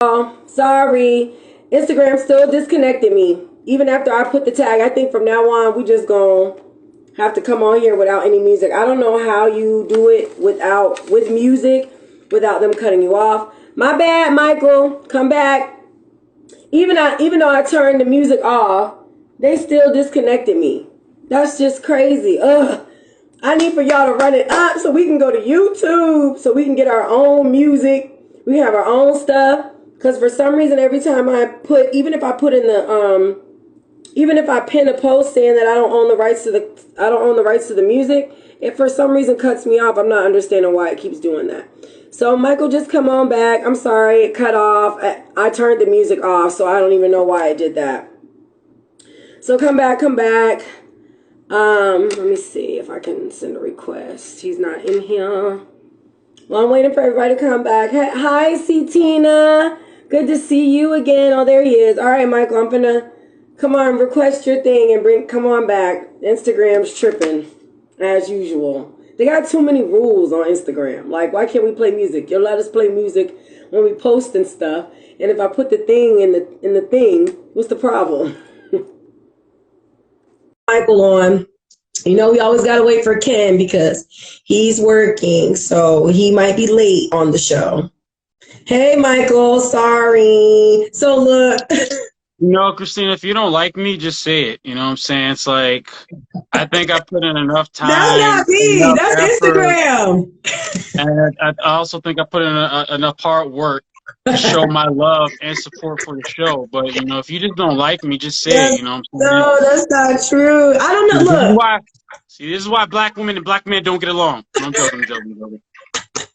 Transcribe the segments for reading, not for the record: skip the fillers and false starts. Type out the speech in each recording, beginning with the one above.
Oh, sorry. Instagram still disconnected me. Even after I put the tag, I think from now on we just gonna have to come on here without any music. I don't know how you do it with music without them cutting you off. My bad, Michael. Come back. Even though I turned the music off, they still disconnected me. That's just crazy. Ugh. I need for y'all to run it up so we can go to YouTube, so we can get our own music. We have our own stuff. Cause for some reason, every time even if I put in even if I pin a post saying that I don't own the rights to the music, it for some reason cuts me off. I'm not understanding why it keeps doing that. So Michael, just come on back. I'm sorry, it cut off. I turned the music off, so I don't even know why it did that. So come back. Let me see if I can send a request. He's not in here. Well, I'm waiting for everybody to come back. Hi, C Tina. Good to see you again. Oh, there he is. All right, Michael, I'm gonna come on, request your thing and come on back. Instagram's tripping as usual. They got too many rules on Instagram. Like, why can't we play music? You'll let us play music when we post and stuff. And if I put the thing in the thing, what's the problem? Michael on. You know, we always got to wait for Ken because he's working, so he might be late on the show. Hey, Michael, sorry. So look. No, Christina, if you don't like me, just say it. You know what I'm saying? It's like, I think I put in enough time. That's not me. That's effort, Instagram. and I also think I put in enough hard work to show my love and support for the show. But, you know, if you just don't like me, just say it. You know what I'm saying? No, that's not true. I don't know. Look. This is why black women and black men don't get along. I'm joking.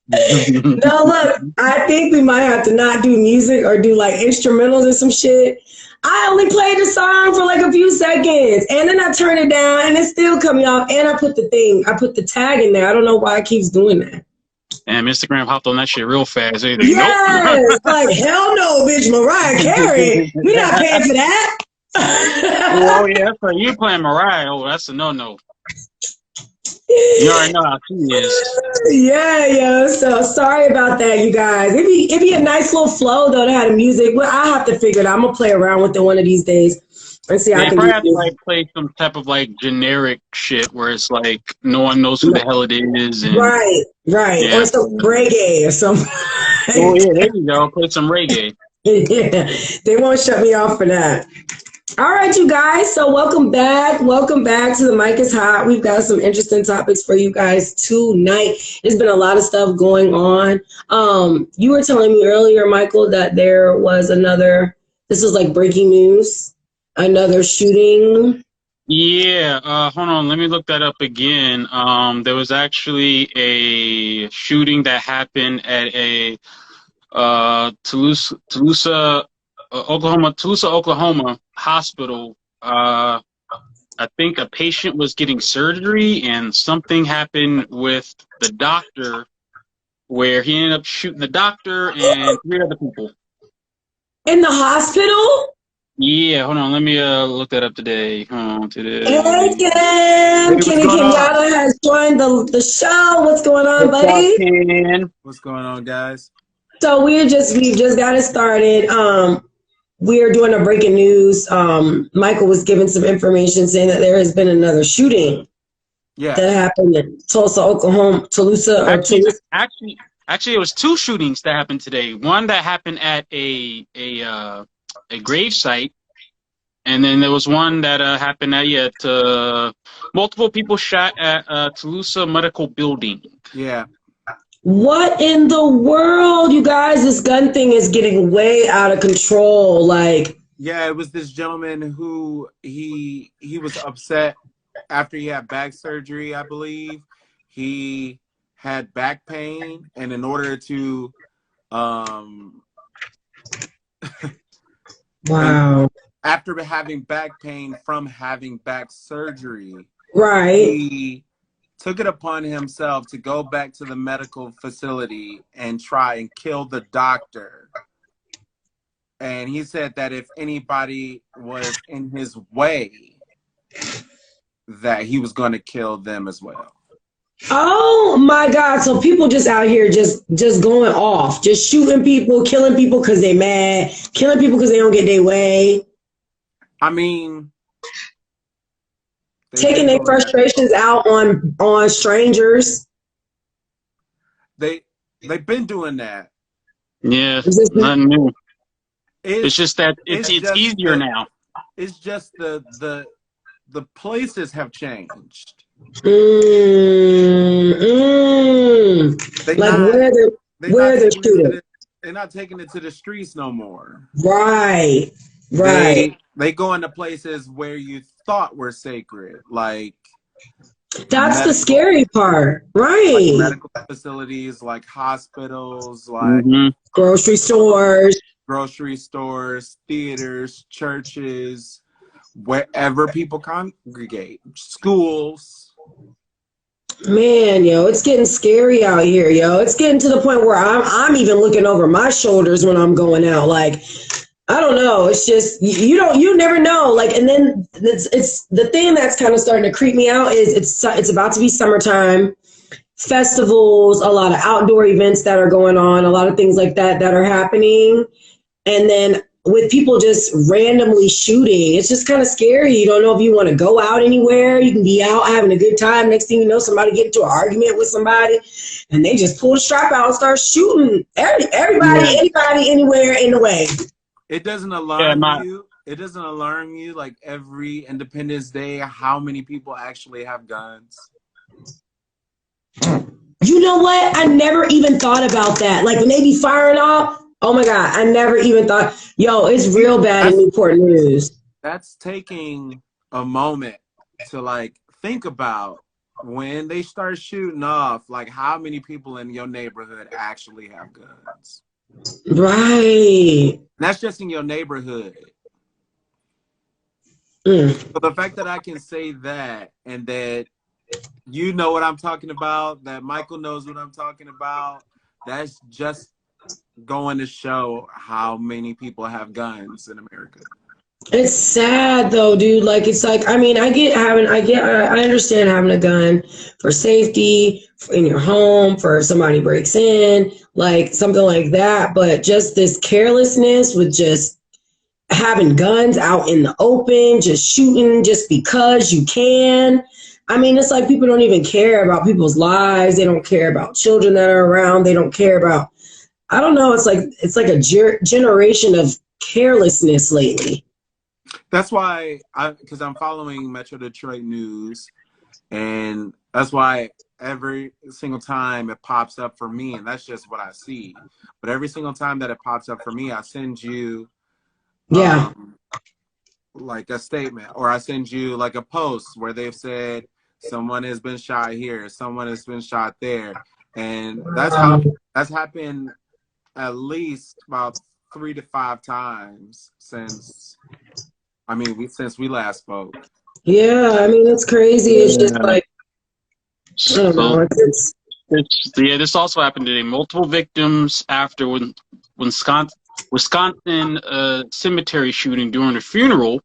No, look, I think we might have to not do music or do like instrumentals or some shit. I only played the song for like a few seconds and then I turn it down and it's still coming off and I put the tag in there. I don't know why it keeps doing that. And Instagram hopped on that shit real fast. Yes, nope. Like hell no, bitch, Mariah Carey. We're not paying for that. Oh yeah, that's right. You playing Mariah? Oh, that's a no. You already know how she is. Yeah. So sorry about that, you guys. It'd be a nice little flow though to have the music. Well, I have to figure it out. I'm gonna play around with it one of these days and see how I can probably have to like play some type of like generic shit where it's like no one knows who the hell it is. And, right. Yeah. Or some reggae or something. Oh yeah, there you go. Play some reggae. Yeah, they won't shut me off for that. All right, you guys. So welcome back. Welcome back to the Mic is Hot. We've got some interesting topics for you guys tonight. There's been a lot of stuff going on. You were telling me earlier, Michael, that there was this was like breaking news, another shooting. Yeah, hold on. Let me look that up again. There was actually a shooting that happened at a Tulsa, Oklahoma hospital. I think a patient was getting surgery and something happened with the doctor where he ended up shooting the doctor and 3 other people. In the hospital? Yeah, hold on. Let me look that up today. Today. Hey, Ken. Kenny Kenyatta has joined the show. What's going on, buddy? What's going on, guys? So we just got it started. We are doing a breaking news. Michael was giving some information saying that there has been another shooting. Yeah. That happened in Tulsa, Oklahoma, Actually, it was 2 shootings that happened today. One that happened at a grave site, and then there was one that happened at multiple people shot at Tulsa Medical Building. Yeah. What in the world, you guys? This gun thing is getting way out of control. Like, yeah, it was this gentleman who he was upset after he had back surgery, I believe. He had back pain, and in order to wow. After having back pain from having back surgery, right, he took it upon himself to go back to the medical facility and try and kill the doctor. And he said that if anybody was in his way, that he was going to kill them as well. Oh my God. So people just out here just going off, just shooting people, killing people because they mad, killing people because they don't get their way, I mean, they've taking been their doing that. frustrations out on strangers. They've been doing that. Yeah, It's just- nothing new. It's It's just that it's it's just easier now. the places have changed. Mm, They like not they not where they're taking it to shooting. they're not taking it to the streets no more. Right. Right. They go into places where you thought were sacred, like That's the medical scary part. Right. medical facilities, like hospitals, like Hmm. Grocery stores. grocery stores, theaters, churches, wherever people congregate, schools. Man, yo, it's getting scary out here, yo. It's getting to the point where I'm even looking over my shoulders when I'm going out. Like, I don't know. It's just you never know. Like, and then it's the thing that's kind of starting to creep me out is it's about to be summertime, festivals, a lot of outdoor events that are going on, a lot of things like that are happening. And then with people just randomly shooting, it's just kind of scary. You don't know if you want to go out anywhere. You can be out having a good time. Next thing you know, somebody get into an argument with somebody and they just pull the strap out and start shooting everybody, Yeah, anybody, anywhere in the way. It doesn't yeah. alarm you. It doesn't alarm you like every Independence Day how many people actually have guns. You know what? I never even thought about that. Like when they be firing off, oh my God, I never even thought, yo, it's real bad in That's Newport News. that's taking a moment to like think about when they start shooting off, like how many people in your neighborhood actually have guns. Right. That's just in your neighborhood. Mm. So the fact that I can say that and that you know what I'm talking about, that Michael knows what I'm talking about, that's just going to show how many people have guns in America. It's sad though, dude. Like it's like I mean, I understand having a gun for safety in your home, for if somebody breaks in, like something like that. But just this carelessness with just having guns out in the open, just shooting just because you can. I mean, it's like people don't even care about people's lives. They don't care about children that are around. They don't care about. I don't know. It's like a generation of carelessness lately. That's why because I'm following Metro Detroit News, and that's why every single time it pops up for me, and that's just what I see. But every single time that it pops up for me, I send you Yeah. like a statement, or I send you like a post where they've said someone has been shot here, someone has been shot there, and that's happened at least about 3 to 5 times since since we last spoke. Yeah, I mean it's crazy. It's just Yeah. like I don't So know. this also happened today. Multiple victims after Wisconsin cemetery shooting during a funeral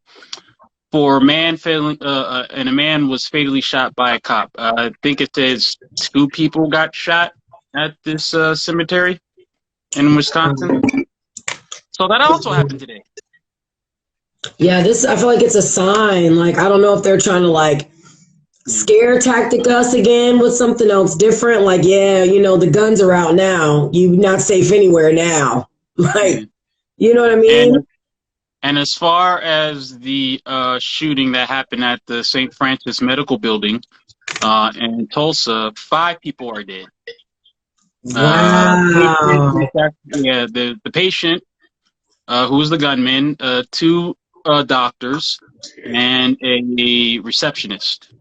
for a man and a man was fatally shot by a cop. I think it says 2 people got shot at this cemetery in Wisconsin. So that also happened today. Yeah, this I feel like it's a sign. Like I don't know if they're trying to like scare tactic us again with something else different. Like yeah, the guns are out now. You're not safe anywhere now. Yeah. Like you know what I And mean? and as far as the shooting that happened at the St. Francis Medical Building in Tulsa, 5 people are dead. Wow. The patient, who was the gunman, 2 doctors, and a receptionist.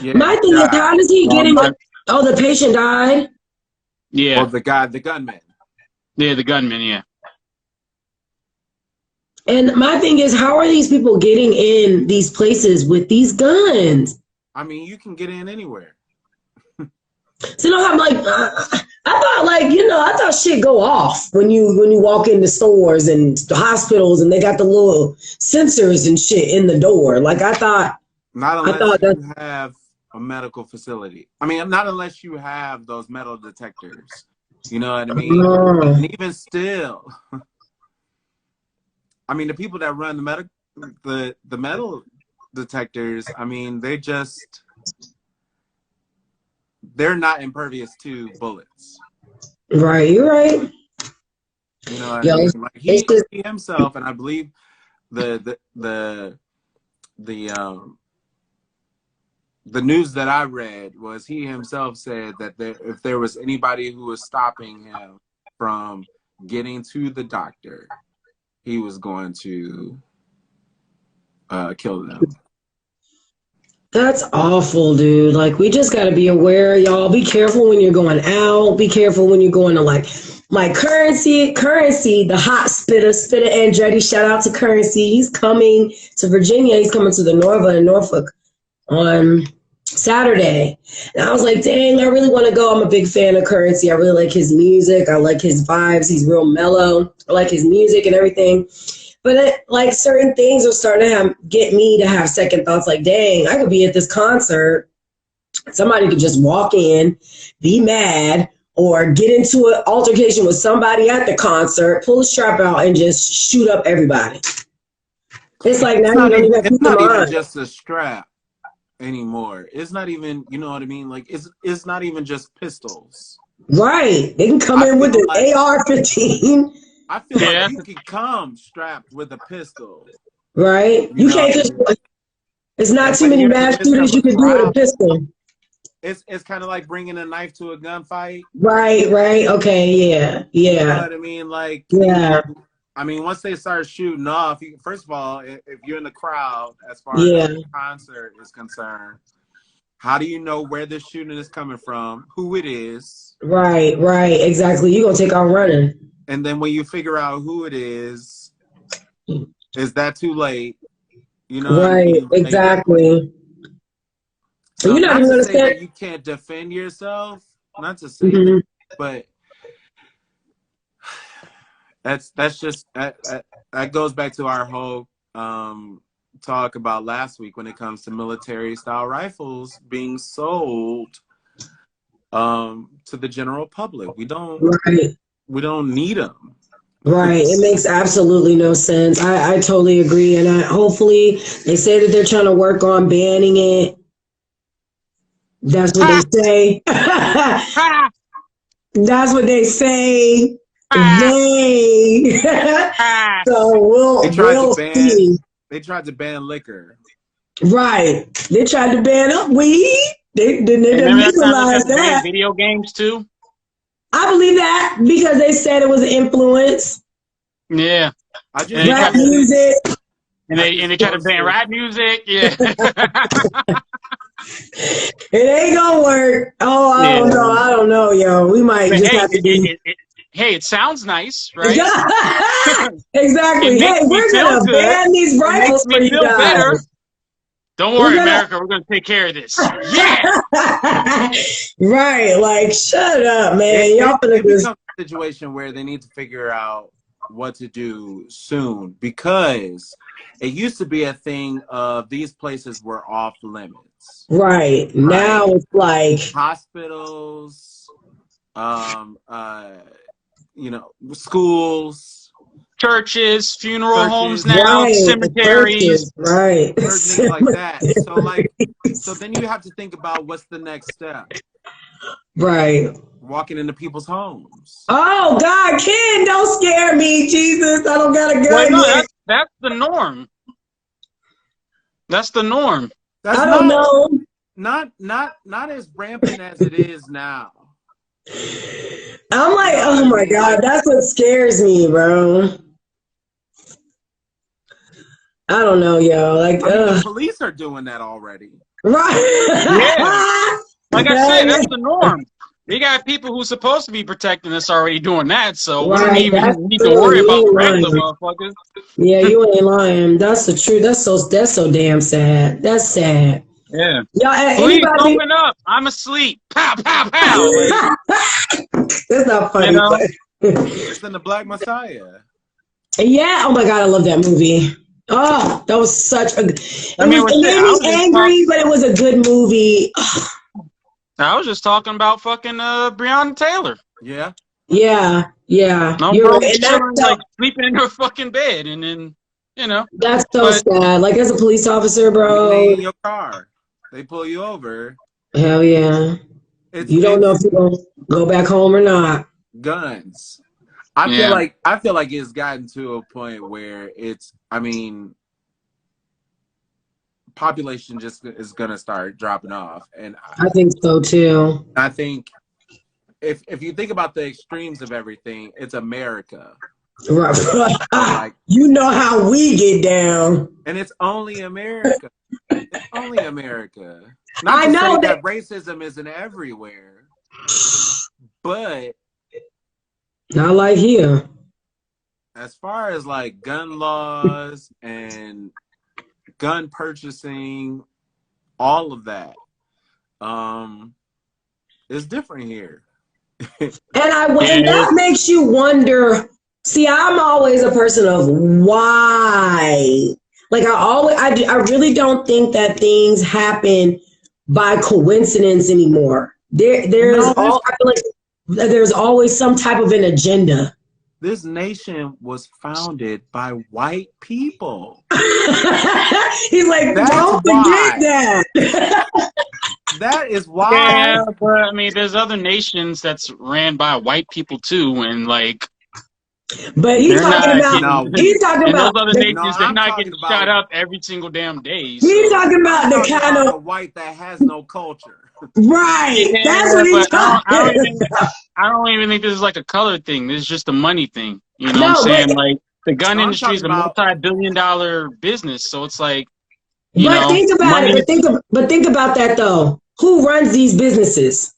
Yeah, My he thing is, how died. does he get Um, in? I- Oh, the patient died. yeah, Or the gunman. the gunman. Yeah. And my thing is, how are these people getting in these places with these guns? I mean, you can get in anywhere. So I'm like, I thought like, I thought shit go off when you walk into stores and the hospitals and they got the little sensors and shit in the door. Like Not I unless thought that you have a medical facility. I mean, not unless you have those metal detectors. You know what I mean? And even still, I mean, the people that run the metal detectors, I mean, they're not impervious to bullets. Right, you're right. You know what I mean? Like he himself, and I believe the news that I read was he himself said that if there was anybody who was stopping him from getting to the doctor, he was going to kill them. That's awful, dude. Like, we just got to be aware, y'all. Be careful when you're going out. Be careful when you're going to, like Currency, the hot spitter Andretti. Shout out to Currency. He's coming to Virginia. He's coming to the Norva in Norfolk on Saturday. And I was like, dang, I really want to go. I'm a big fan of Currency. I really like his music. I like his vibes. He's real mellow. I like his music and everything. But like certain things are starting to get me to have second thoughts. Like, dang, I could be at this concert. Somebody could just walk in, be mad, or get into an altercation with somebody at the concert, pull a strap out, and just shoot up everybody. It's like now you don't even have it's not even just a strap anymore. It's not even, you know what I mean? Like it's not even just pistols. Right. They can come in with an AR-15. I feel like you can come strapped with a pistol. Right. You can't just. It's not too many mass shooters you can do with a pistol. It's kind of like bringing a knife to a gunfight. Right. Okay. Yeah. You know what I mean? Like. Yeah. I mean, once they start shooting off, first of all, if you're in the crowd, as far as the concert is concerned, how do you know where the shooting is coming from, who it is? Right. Exactly. You're going to take off running. And then when you figure out who it is that too late? You know right, what I mean? Exactly. So you're not even going to say that you can't defend yourself. Not to say that, but that's just that goes back to our whole talk about last week when it comes to military style rifles being sold to the general public. We don't need them. Right. It makes absolutely no sense. I totally agree. And hopefully they say that they're trying to work on banning it. That's what they say. That's what they say. So we'll see. They tried to ban liquor. Right. They tried to ban weed. They didn't legalize that. Video games too. I believe that because they said it was an influence. Yeah. Rap music. And they try to ban rap music. Yeah. It ain't gonna work. Oh, I don't know, yo. We might just have to be. Hey, it sounds nice, right? Exactly. Hey, we're gonna ban these rifles for you guys. Better. Don't worry, America. We're gonna take care of this. Yeah. Right. Like, shut up, man. Y'all it becomes a situation where they need to figure out what to do soon, because it used to be a thing of these places were off limits. Right. Now it's like hospitals, schools, churches, funeral homes now, cemeteries, things like that. So then you have to think about what's the next step. Right. Walking into people's homes. Oh God, Ken, don't scare me, Jesus! I don't got a gun yet. That's the norm. That's the norm. I don't know. Not as rampant as it is now. I'm like, oh my God, that's what scares me, bro. I don't know, yo. Like, the police are doing that already. Right. Yeah. Like I said, that's the norm. We got people who's supposed to be protecting us already doing that, so we don't even need to worry about regular motherfuckers. Yeah, you ain't lying. That's the truth. That's so damn sad. That's sad. Yeah. Y'all, please open up. I'm asleep. Pow, pow, pow. That's not funny. You know? It's in the Black Messiah. Yeah. Oh my God, I love that movie. Oh, that was such a. It I mean, made me angry, but it was a good movie. I was just talking about fucking Breonna Taylor. Yeah. Yeah. No, You're bro, right. And chilling, like sleeping in her fucking bed, and then that's so sad. Like as a police officer, bro. In your car, they pull you over. Hell yeah. You don't know if you're gonna go back home or not. Guns. I feel like it's gotten to a point where population just is gonna start dropping off, and I think so too. I think if you think about the extremes of everything, it's America. Right. Like, you know how we get down, and it's only America. It's only America. I know that racism isn't everywhere, but not like here. As far as like gun laws and gun purchasing, all of that, it's different here. And that makes you wonder. See, I'm always a person of why. Like I really don't think that things happen by coincidence anymore. I feel like there's always some type of an agenda. This nation was founded by white people. He's like, don't forget that. That is why. Yeah, but I mean, there's other nations that's ran by white people too, and like. But he's talking about. Those other nations, they're not getting shot up every single damn day. So. He's talking about the kind of white that has no culture. Right. Yeah, that's what he's talking about. I don't even think this is like a color thing. This is just a money thing. You know what I'm saying? Like the gun industry is a multi-billion-dollar business, so it's like. Think about it. But think about that though. Who runs these businesses?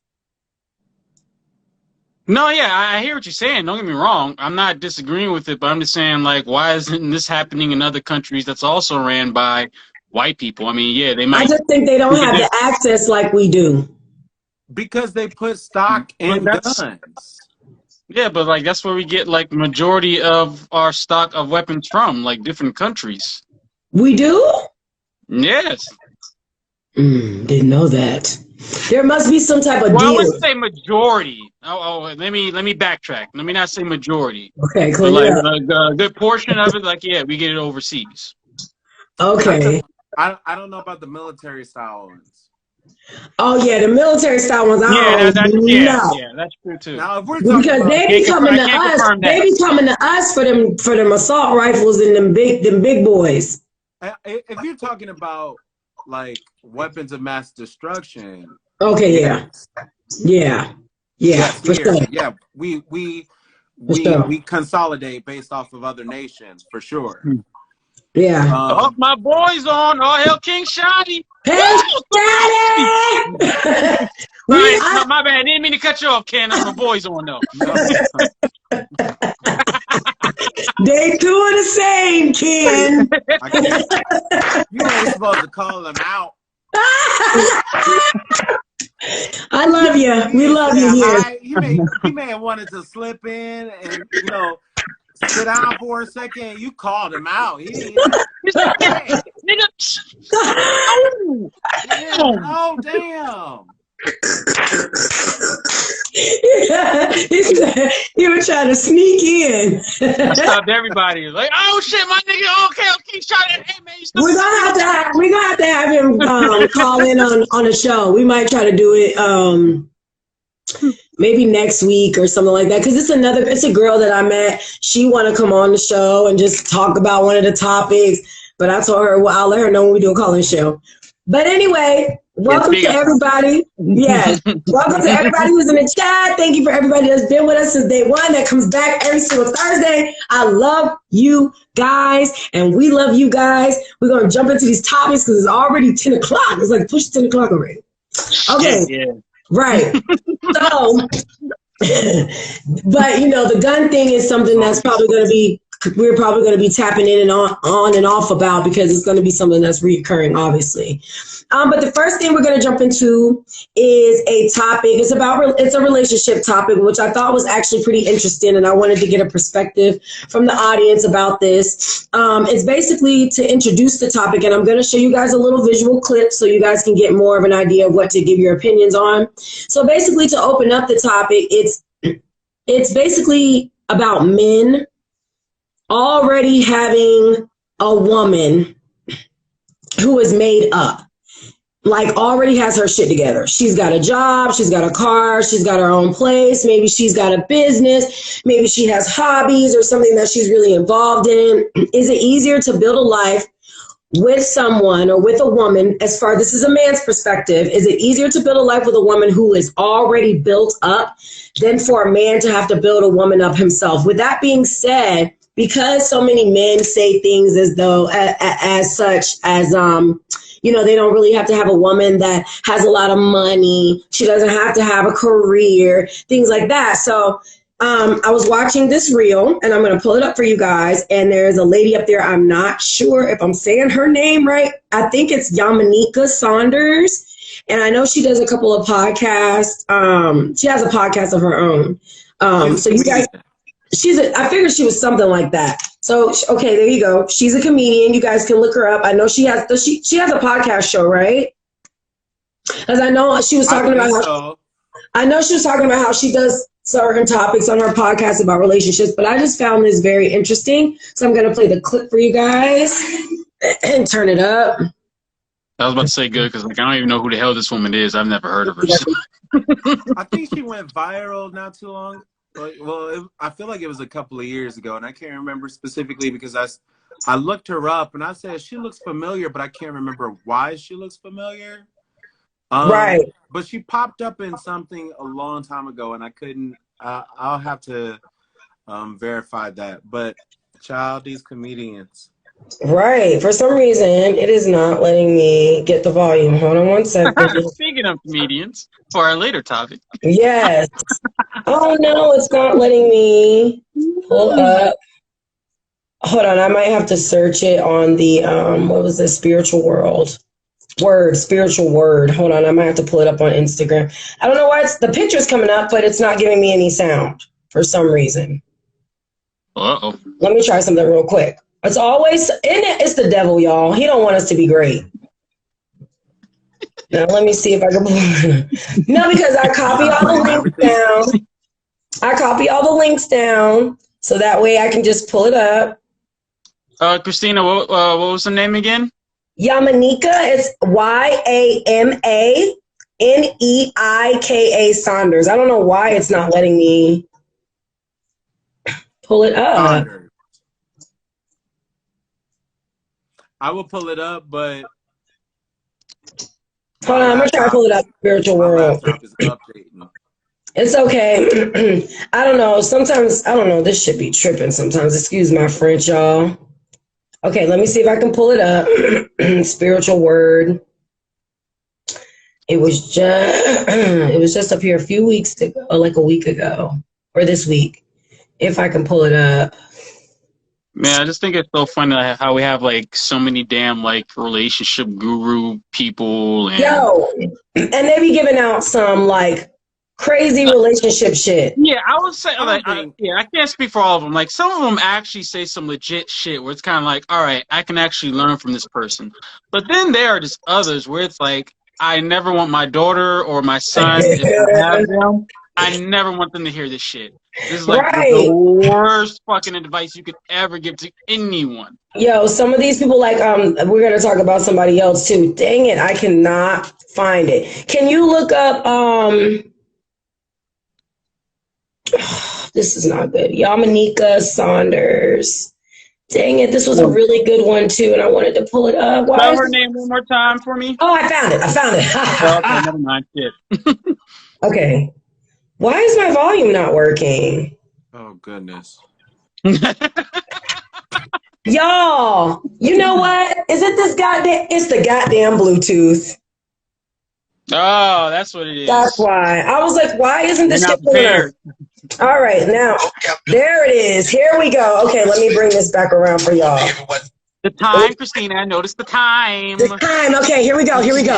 No, yeah, I hear what you're saying. Don't get me wrong. I'm not disagreeing with it, but I'm just saying, like, why isn't this happening in other countries that's also ran by white people? I mean, yeah, they might. I just think they don't have the access like we do. Because they put stock in guns. Yeah, but like that's where we get like majority of our stock of weapons from, like different countries. We do? Yes. Didn't know that. There must be some type of deal. I wouldn't say majority. Let me backtrack. Let me not say majority. Okay, clear. But like a good portion of it, like we get it overseas. Okay. I don't know about the military style ones. Oh yeah, the military style ones. That's true too. Now, if we're talking because they be coming to us for them assault rifles and them big boys. If you're talking about like weapons of mass destruction. Okay, yeah, for sure. Yeah, we consolidate based off of other nations for sure. Yeah. My boys on. Oh, hell, King Shotty. Hey, Shotty! Right, my bad. I didn't mean to cut you off, Ken. My boys on though. They doing the same, Ken. You ain't supposed to call them out. I love you. We love you here. He may have wanted to slip in and sit down for a second. You called him out. He's like, hey, nigga. Oh, damn. He was trying to sneak in. I stopped everybody. Like, oh shit, my nigga. Okay, shot it. Hey man, we're gonna have to have him call in on a show. We might try to do it maybe next week or something like that. Because it's a girl that I met. She want to come on the show and just talk about one of the topics. But I told her, well, I'll let her know when we do a call-in show. But anyway, welcome to everybody. Yes, welcome to everybody who's in the chat. Thank you for everybody that's been with us since day one, that comes back every single Thursday. I love you guys, and we love you guys. We're going to jump into these topics because it's already 10 o'clock. It's like push 10 o'clock already. Okay, yeah. Right. So, but the gun thing is something that's probably going to be we're probably going to be tapping in and on and off about, because it's going to be something that's reoccurring, obviously. But the first thing we're going to jump into is a topic. It's a relationship topic, which I thought was actually pretty interesting, and I wanted to get a perspective from the audience about this. It's basically to introduce the topic, and I'm going to show you guys a little visual clip so you guys can get more of an idea of what to give your opinions on. So basically, to open up the topic, it's basically about men already having a woman who is made up. Like, already has her shit together. She's got a job, she's got a car, she's got her own place, maybe she's got a business, maybe she has hobbies or something that she's really involved in. Is it easier to build a life with someone or with a woman, this is a man's perspective, is it easier to build a life with a woman who is already built up than for a man to have to build a woman up himself? With that being said, because so many men say things as though, they don't really have to have a woman that has a lot of money. She doesn't have to have a career, things like that. So I was watching this reel, and I'm going to pull it up for you guys. And there's a lady up there. I'm not sure if I'm saying her name right. I think it's Monique Slanders. And I know she does a couple of podcasts. She has a podcast of her own. So you guys, I figured she was something like that. So, okay, there you go. She's a comedian. You guys can look her up. I know she has a podcast show, right? Because I know she was talking about how she does certain topics on her podcast about relationships, but I just found this very interesting. So I'm going to play the clip for you guys and turn it up. I was about to say good, because I don't even know who the hell this woman is. I've never heard of her. I think she went viral not too long. I feel like it was a couple of years ago, and I can't remember specifically because I looked her up and I said she looks familiar, but I can't remember why she looks familiar. Right. But she popped up in something a long time ago, and I couldn't. I'll have to verify that. But child, these comedians. Right. For some reason, it is not letting me get the volume. Hold on one second. Speaking of comedians, for our later topic. Yes. Oh, no, it's not letting me pull up. Hold on. I might have to search it on the, what was this? Spiritual word. Hold on. I might have to pull it up on Instagram. I don't know why the picture's coming up, but it's not giving me any sound for some reason. Uh-oh. Let me try something real quick. It's always, it's the devil, y'all. He don't want us to be great. Now, let me see if I can pull it. No, because I copy all the links down. So that way I can just pull it up. Christina, what was the name again? Yamaneika. It's Yamaneika Slanders. I don't know why it's not letting me pull it up. I will pull it up, but hold on, I'm gonna try to pull it up. Spiritual world. It's okay. I don't know. Sometimes I don't know. This should be tripping sometimes. Excuse my French, y'all. Okay, let me see if I can pull it up. Spiritual word. It was just up here a few weeks ago, like a week ago, or this week. If I can pull it up. Man, I just think it's so funny how we have like so many damn like relationship guru people. And they be giving out some like crazy relationship shit. Yeah, I would say I can't speak for all of them. Like some of them actually say some legit shit where it's kind of like, all right, I can actually learn from this person. But then there are just others where it's like, I never want my daughter or my son, if I have them, I never want them to hear this shit. This is like the worst fucking advice you could ever give to anyone. Yo, some of these people, like, we're going to talk about somebody else too. Dang it, I cannot find it. Can you look up, this is not good. Yamaneika Slanders. Dang it, this was a really good one too, and I wanted to pull it up. Spell her name one more time for me. Oh, I found it. Okay, never mind. Shit. Okay. Why is my volume not working? Oh, goodness. Y'all, you know what? Is it this goddamn? It's the goddamn Bluetooth. Oh, that's what it is. That's why. I was like, why isn't this shit pulling up? All right, now, there it is. Here we go. Okay, let me bring this back around for y'all. The time, Christina. Notice the time. The time. Okay, here we go. Here we go.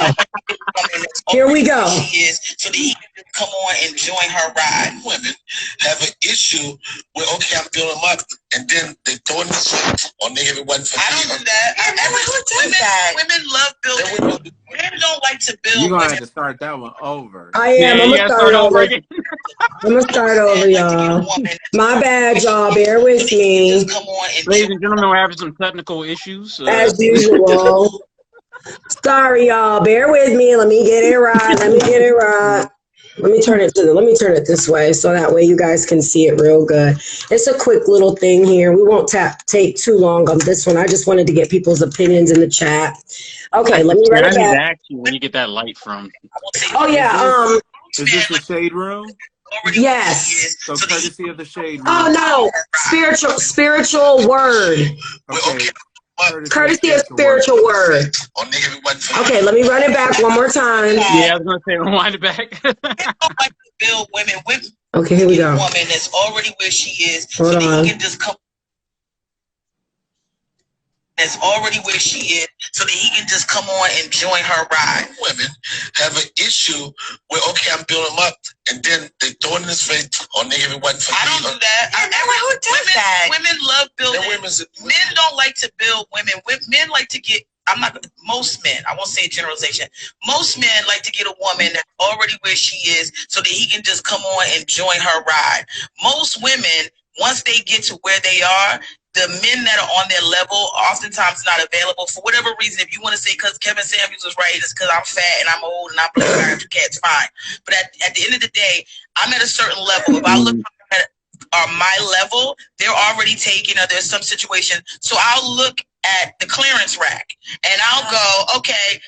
Here we go. She is, so that he can come on and join her ride. Women have an issue with, okay, I'm building them up, and then they throw in the shit on everyone for I don't do that. Women love building. Men don't like to build. You're going to have to start that one over. I am. I'm going to start over. I'm going to start over, y'all. My bad, y'all. Bear with me. Ladies and gentlemen, we're having some technical issues. As usual. Sorry, y'all. Bear with me. Let me get it right. Let me get it right. Let me turn it this way so that way you guys can see it real good. It's a quick little thing here. We won't take too long on this one. I just wanted to get people's opinions in the chat. Okay, let me run it back. Ask you where you get that light from. Oh yeah. Is this the shade room? Yes. So courtesy of the shade room. Oh no, spiritual word. Okay. Courtesy of spiritual word. Okay, let me run it back one more time. Yeah, I was gonna say rewind it back. Build women with. Okay, here we go. Woman that's already where she is. Hold on. He can just come. That's already where she is, so that he can just come on and join her ride. Women have an issue with, okay, I'm building them up, and then they throw it in his face on everyone. I don't do that. Who does that? Women love building. Men don't like to build women. Men like to get. Most men, I won't say a generalization. Most men like to get a woman that's already where she is, so that he can just come on and join her ride. Most women, once they get to where they are, the men that are on their level oftentimes not available for whatever reason. If you want to say because Kevin Samuels was right, it's because I'm fat and I'm old and I'm black and I have two cats, fine. But at the end of the day, I'm at a certain level. If I look at my level, they're already taken, or there's some situation. So I'll look at the clearance rack and I'll go, okay,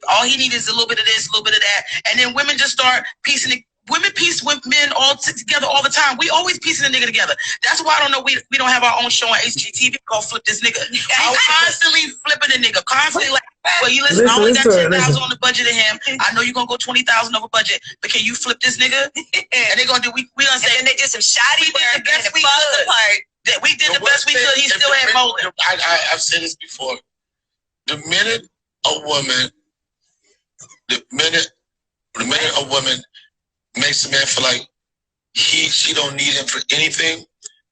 all he needs is a little bit of this, a little bit of that. And then women just start piecing it. Women piece with men all together all the time. We always piecing a nigga together. That's why I don't know we don't have our own show on HGTV. Go flip this nigga. I'm constantly flipping the nigga. Constantly like, well, you listen, I only got 10,000 on the budget of him. I know you're gonna go 20,000 over budget, but can you flip this nigga? And they gonna do we gonna say, and they did some shoddy work. We did the best we could. We did the best we could. He still had molding. I've said this before. The minute a woman makes a man feel like she don't need him for anything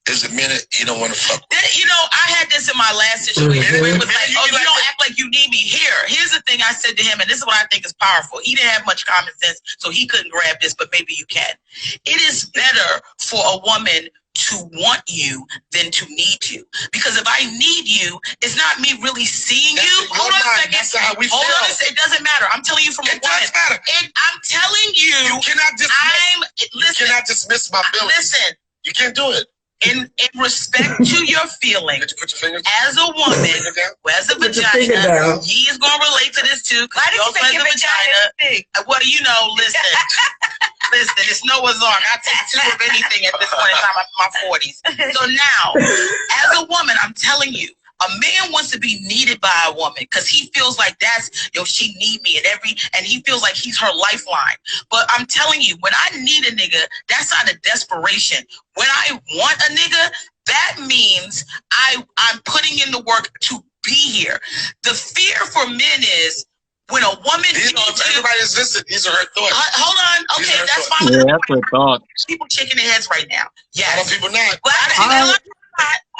is the minute he don't want to fuck with. You know, I had this in my last situation. It was like, oh, you don't act like you need me. Here's the thing I said to him, and this is what I think is powerful. He didn't have much common sense, so he couldn't grab this, but maybe you can. It is better for a woman to want you than to need you. Because if I need you, it's not me really seeing you. Hold on a second. That's how we feel. Hold on a second. It doesn't matter. I'm telling you from a woman. It does matter. And I'm telling you. You cannot dismiss my feelings. Listen. You can't do it. In respect to your feelings, as a woman who has a vagina, he is going to relate to this too. Why did you make your vagina big? What do you know? Listen. Listen, it's Noah's Ark. I take two of anything at this point in time. I'm in my 40s. So now, as a woman, I'm telling you, a man wants to be needed by a woman because he feels like she need me and he feels like he's her lifeline. But I'm telling you, when I need a nigga, that's out of desperation. When I want a nigga, that means I'm putting in the work to be here. The fear for men is when a woman everybody's listening. These are her thoughts. Hold on. Okay, that's fine. Yeah, that's her thoughts. People shaking their heads right now. Yes. A lot of people not.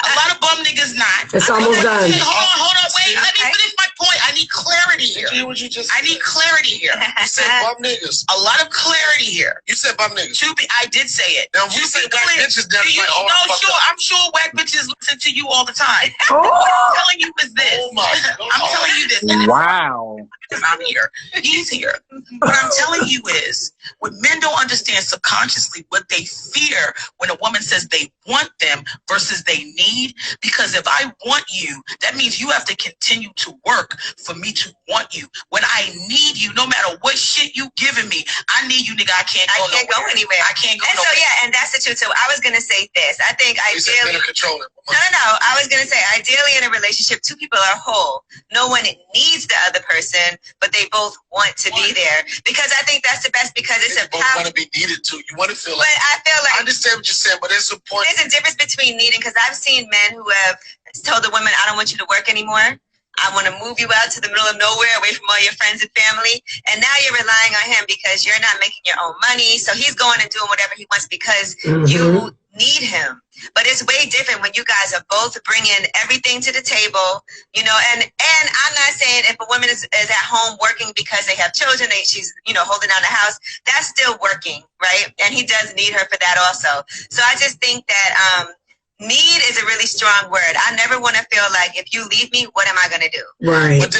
A lot of bum niggas not. It's almost done. Hold on, wait. Let me finish my point. I need clarity here. I need clarity here. You said bum niggas. A lot of clarity here. You said bum niggas. I did say it. Now, you said whack bitches down. I'm sure whack bitches listen to you all the time. What I'm telling you is this. I'm telling you this. Wow. I'm here. He's here. What I'm telling you is, when men don't understand subconsciously what they fear when a woman says they want them versus they need, because if I want you, that means you have to continue to work for me to want you. When I need you, no matter what shit you giving me, I need you, nigga. I can't go anywhere. I can't go nowhere. So yeah, and that's the truth too. I was gonna say this. I think I feel controlling. No. I always going to say, ideally in a relationship, two people are whole. No one needs the other person, but they both want to be there. Because I think that's the best, because it's a power. You want to be needed too. You want to feel like. But I feel like. I understand what you're saying, but it's important. There's a difference between needing, because I've seen men who have told the women, I don't want you to work anymore. I want to move you out to the middle of nowhere, away from all your friends and family. And now you're relying on him because you're not making your own money. So he's going and doing whatever he wants because you need him. But it's way different when you guys are both bringing everything to the table, you know. And I'm not saying if a woman is at home working because they have children, she's, you know, holding down the house, that's still working, right? And he does need her for that also. So I just think that need is a really strong word. I never want to feel like, if you leave me, what am I going to do? Right. But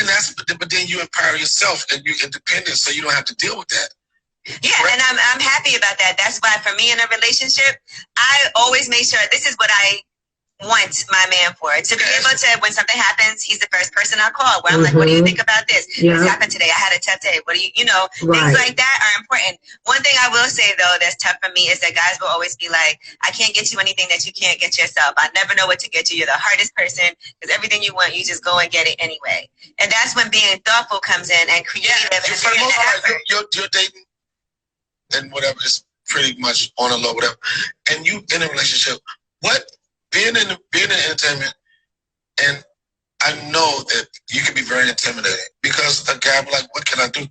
then you empower yourself and you're independent, so you don't have to deal with that. Yeah, right. And I'm happy about that. That's why for me in a relationship, I always make sure this is what I want my man for. To be able to, when something happens, he's the first person I call. Where I'm like, what do you think about this? This happened today. I had a tough day. What do you know? Things like that are important. One thing I will say though that's tough for me is that guys will always be like, I can't get you anything that you can't get yourself. I never know what to get you. You're the hardest person, because everything you want, you just go and get it anyway. And that's when being thoughtful comes in and creative. Yeah, for the most part, you're dating and whatever, it's pretty much on a low, whatever. And you in a relationship, being in entertainment, and I know that you can be very intimidating because a guy be like, what can I do?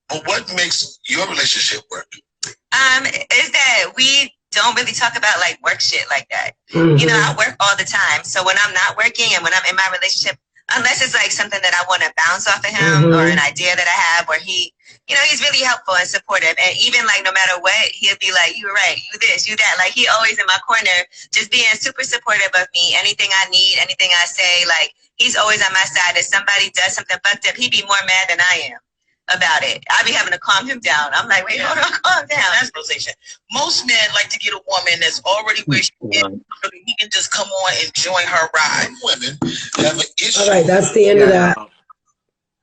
But what makes your relationship work? Is that we don't really talk about like work shit like that. You know, I work all the time. So when I'm not working and when I'm in my relationship, unless it's like something that I want to bounce off of him or an idea that I have where he, you know, he's really helpful and supportive. And even like no matter what, he'll be like, you were right, you this, you that. Like he always in my corner, just being super supportive of me. Anything I need, anything I say, like he's always on my side. If somebody does something fucked up, he'd be more mad than I am about it. I'd be having to calm him down. I'm like, wait, hold on, calm down. That's realization. Most men like to get a woman that's already where she is, so he can just come on and join her ride. Women have an issue. All right, that's the end of that.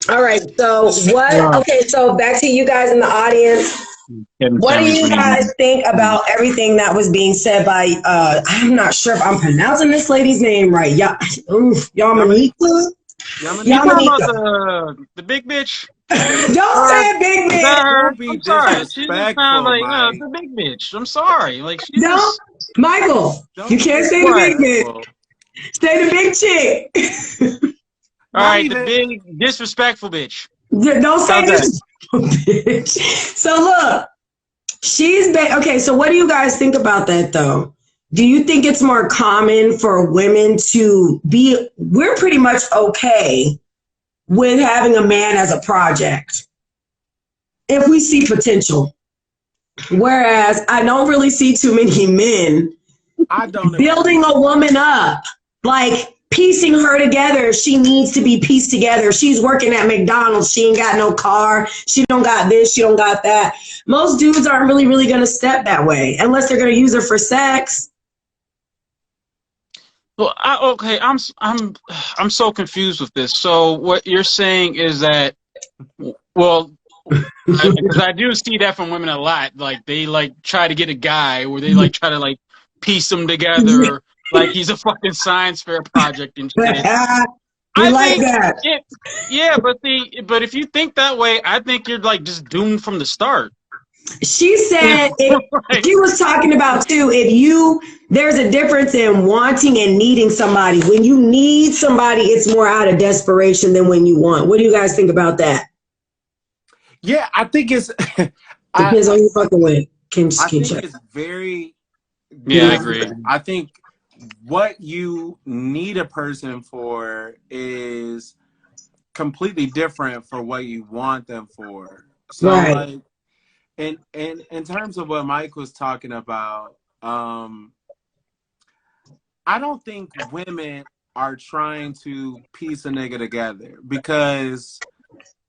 All right, so what? Okay, so back to you guys in the audience. What do you guys think about everything that was being said by, I'm not sure if I'm pronouncing this lady's name right. Y'all Monique? The big bitch? Don't say big bitch. I'm sorry. She just sounds like the big bitch. I'm sorry. Like Michael, you can't say the big bitch. Say the big chick. All right, the big disrespectful bitch. Don't say disrespectful bitch. So look, okay. So what do you guys think about that though? Do you think it's more common for women to be? We're pretty much okay with having a man as a project if we see potential. Whereas I don't really see too many men building a woman up, like piecing her together. She needs to be pieced together. She's working at McDonald's. She ain't got no car. She don't got this. She don't got that. Most dudes aren't really going to step that way unless they're going to use her for sex. Well, I'm so confused with this. So what you're saying is that, well, because I do see that from women a lot. Like they like try to get a guy, or they like try to like piece them together. Like he's a fucking science fair project and shit. I like that. But if you think that way, I think you're like just doomed from the start. She said she was talking about too. There's a difference in wanting and needing somebody. When you need somebody, it's more out of desperation than when you want. What do you guys think about that? Yeah, I think it's depends on who you fucking with. I think it's very. Yeah, I agree. I think what you need a person for is completely different for what you want them for. So like in terms of what Mike was talking about, I don't think women are trying to piece a nigga together because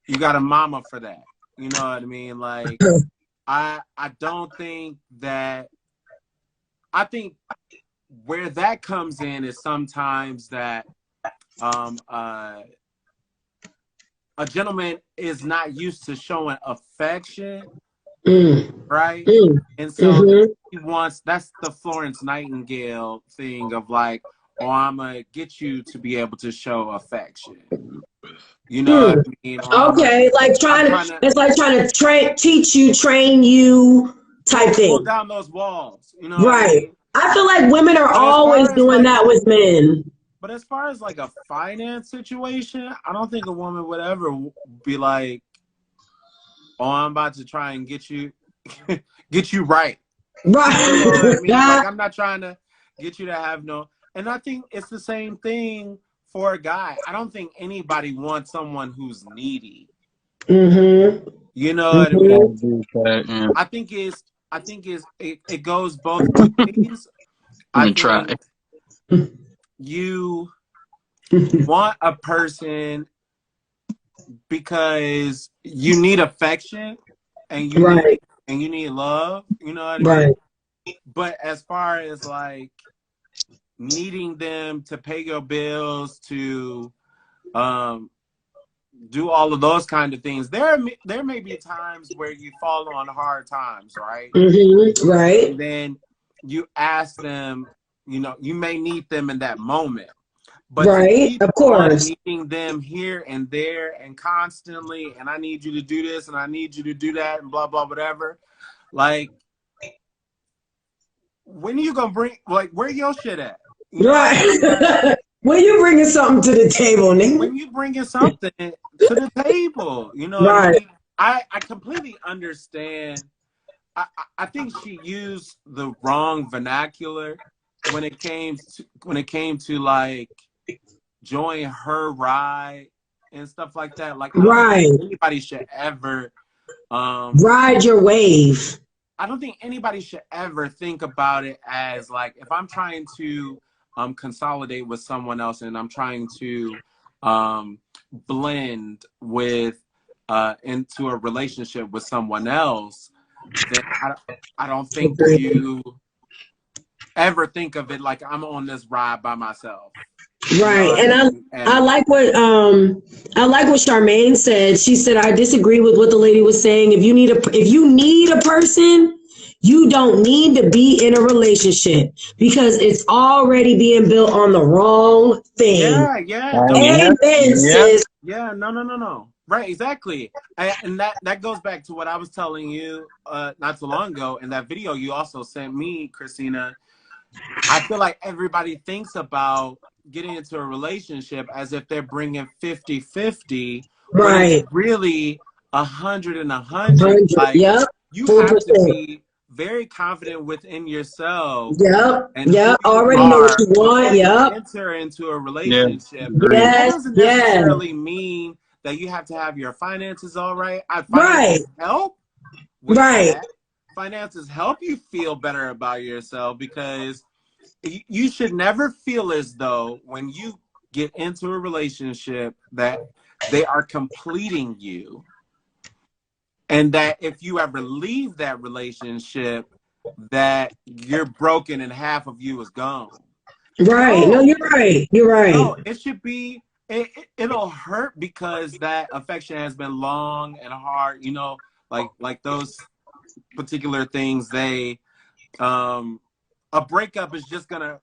you got a mama for that. You know what I mean? Like I don't think that. I think where that comes in is sometimes that a gentleman is not used to showing affection, right? And so he wants, that's the Florence Nightingale thing of like, or I'm gonna get you to be able to show affection. You know what I mean? Okay, like it's like trying to teach you, train you type pull thing. down those walls. You know Right. what I mean? I feel like women are But always doing that with men. But as far as like a finance situation, I don't think a woman would ever be like, "Oh, I'm about to try and get you, get you right." Right. You know what I mean? Like, I'm not trying to get you to have no. And I think it's the same thing for a guy. I don't think anybody wants someone who's needy. Mm-hmm. You know what I mean? I think it goes both ways. Let me try. You want a person because you need affection and you need love, you know what I mean? Right. But as far as like needing them to pay your bills, to do all of those kind of things, there may be times where you fall on hard times, right? Mm-hmm. Right. And then you ask them, you know, you may need them in that moment. But right, of course, needing them here and there and constantly, and I need you to do this and I need you to do that and blah blah whatever. Like, when are you gonna bring? Like, where your shit at? You right. When you bringing something to the table, nigga? When you bringing something to the table, you know. Right. What I mean? I completely understand. I think she used the wrong vernacular when it came to like join her ride and stuff like that. Like, I don't think anybody should ever ride your wave. I don't think anybody should ever think about it as like, if I'm trying to consolidate with someone else and I'm trying to blend with into a relationship with someone else, then I don't think you ever think of it like I'm on this ride by myself. Right. And I like what Charmaine said. She said, I disagree with what the lady was saying. If you need a person, you don't need to be in a relationship because it's already being built on the wrong thing. Yeah. Amen, sis. Yeah, no. Right, exactly. And that goes back to what I was telling you not too long ago in that video you also sent me, Christina. I feel like everybody thinks about getting into a relationship as if they're bringing 50-50, right? Really 100 and 100. Like, yep. You have to be very confident within yourself. Yep. And Already know what you want. Yep. Enter into a relationship. Yes. That doesn't necessarily mean that you have to have your finances all right. Finances help. That. Finances help you feel better about yourself, because you should never feel as though when you get into a relationship that they are completing you, and that if you ever leave that relationship that you're broken and half of you is gone. Right. No, you're right. You're right. No, it should be, it'll hurt because that affection has been long and hard, you know, like those particular things, they a breakup is just gonna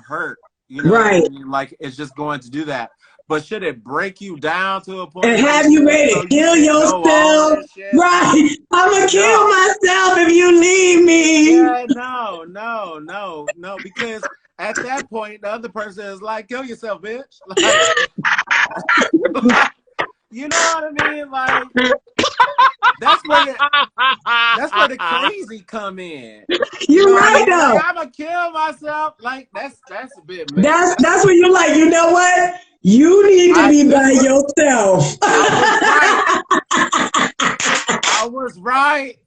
hurt, you know, right? I mean? Like, it's just going to do that. But should it break you down to a point and have you ready to kill yourself? Right, I'm gonna kill myself if you leave me. Yeah, no, because at that point the other person is like, kill yourself, bitch. Like, you know what I mean? Like, that's where the crazy come in. You're right, though. Like, I'm gonna kill myself. Like, that's a bit. Man. That's when you're like, you know what? You need to be by yourself. I was right.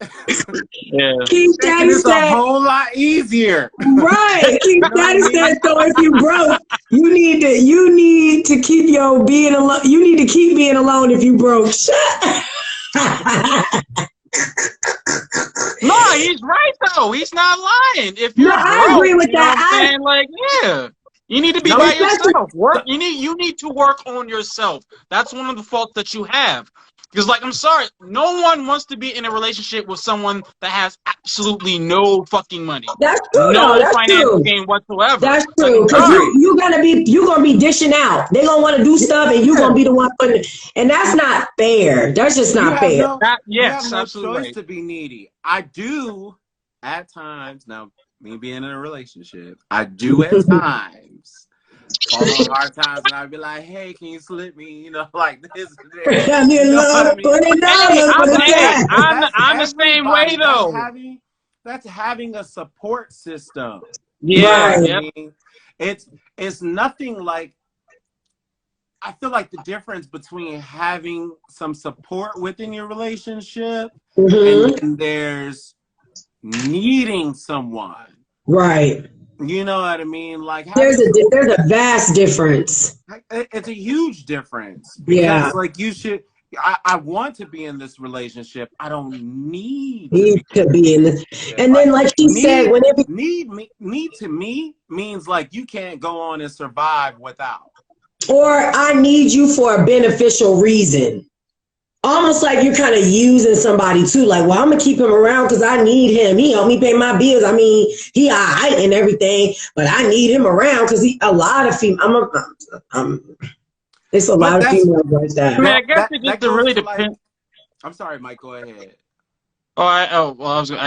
Yeah. King Daddy said a whole lot easier. Right. King Daddy said, so if you broke, you need to keep your being alone. You need to keep being alone if you broke. No, he's right though. He's not lying. If you're broke, I agree with that. Like, yeah. You need to be by yourself. You need to work on yourself. That's one of the faults that you have. Because, like, I'm sorry, no one wants to be in a relationship with someone that has absolutely no fucking money. That's true. No That's financial true. gain whatsoever. That's Like, true. I'm Because sorry. you gonna be dishing out. They gonna want to do stuff, and you gonna be the one putting it. And that's not fair. That's just not fair. You have Yes, no absolutely. choice to be needy. I do at times. Now, me being in a relationship, I do at times fall on hard times, and I'd be like, "Hey, can you slip me? You know, like this." I mean, You know what I mean? I'm the same way though. That's having a support system. Yeah, You know yep. what I mean? It's nothing like. I feel like the difference between having some support within your relationship and then there's needing someone. Right. You know what I mean? Like there's a vast difference. It's a huge difference. Because like you should. I want to be in this relationship. I don't need to be in this. And then, like she said, whenever need to me means like you can't go on and survive without. Or I need you for a beneficial reason. Almost like you're kind of using somebody too. Like, well, I'm gonna keep him around because I need him. He helped me pay my bills. I mean, he alright and everything, but I need him around because a lot of females. It's a lot of females like that. I mean, I guess it just really depends. I'm sorry, Mike. Go ahead. I